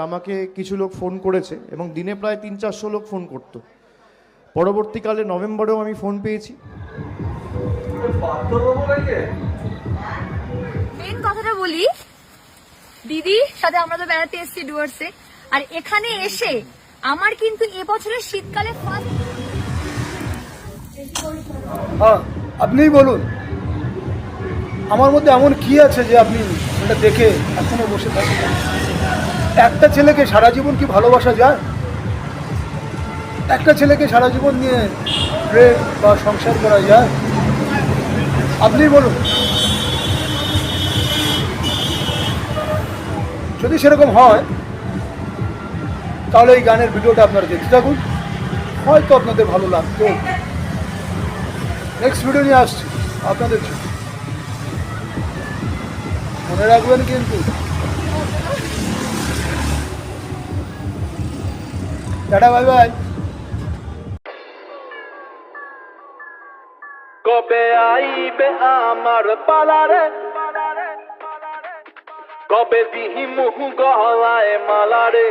আমাকে কিছু লোক ফোন করেছে এবং দিনে প্রায় 300-400 লোক ফোন করতো। পরবর্তীকালে নভেম্বরেও আমি ফোন পেয়েছি। মেন কথাটা বলি, দিদির সাথে আমরা তো বেড়াতে এসেছি ডুয়ার্সে, আর এখানে এসে আমার কিন্তু এবছরের শীতকালে ফার্স্ট। হ্যাঁ, আপনিই বলুন, আমার মধ্যে এমন কি আছে যে আপনি এটা দেখে এখনো বসে থাকেন? একটা ছেলেকে সারা জীবন কি ভালোবাসা যায়? একটা ছেলেকে সারা জীবন নিয়ে প্রেম বা সংসার করা যায়? আপনিই বলুন। যদি সেরকম হয় তাহলে এই গানের ভিডিওটা আপনারা দেখতে থাকুন, হয়তো আপনাদের ভালো লাগতো। নেক্সট ভিডিও নিয়ে আসছি আপনাদের জন্য, মনে রাখবেন কিন্তু। Tata, bye bye. কবে আইবে আমার পালারে, কবে দিহি মুহু গলায় মালারে।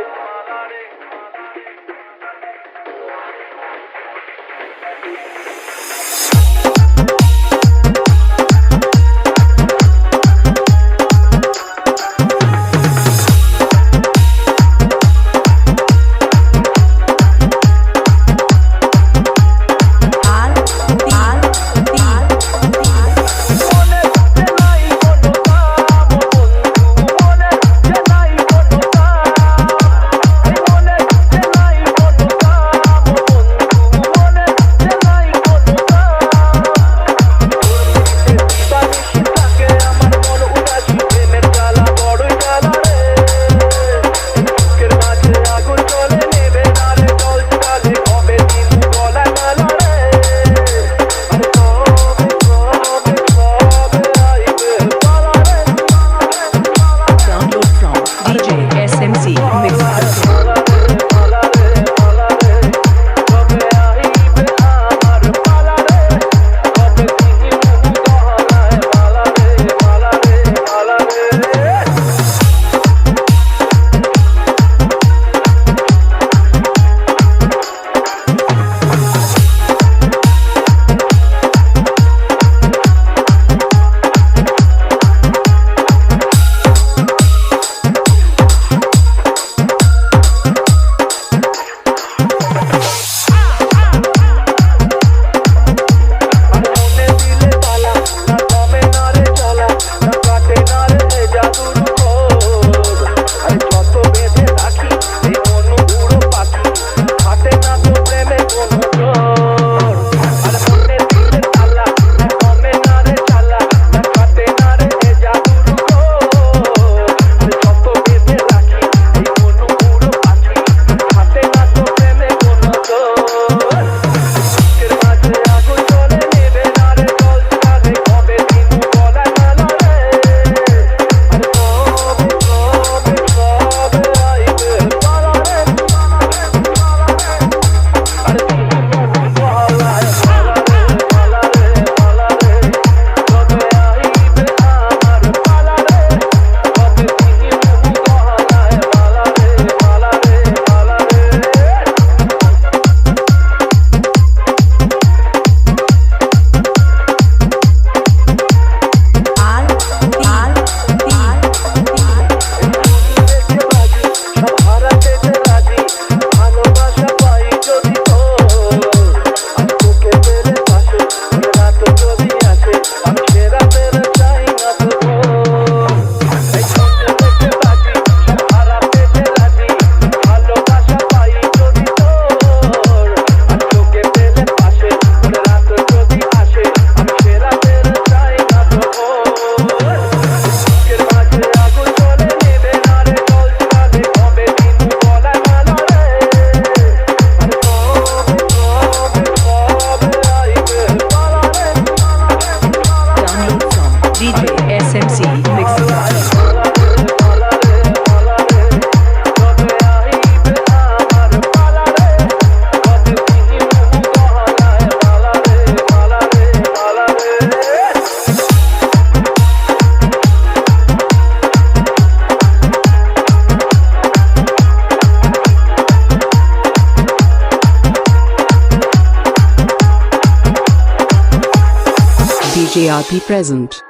JRP present.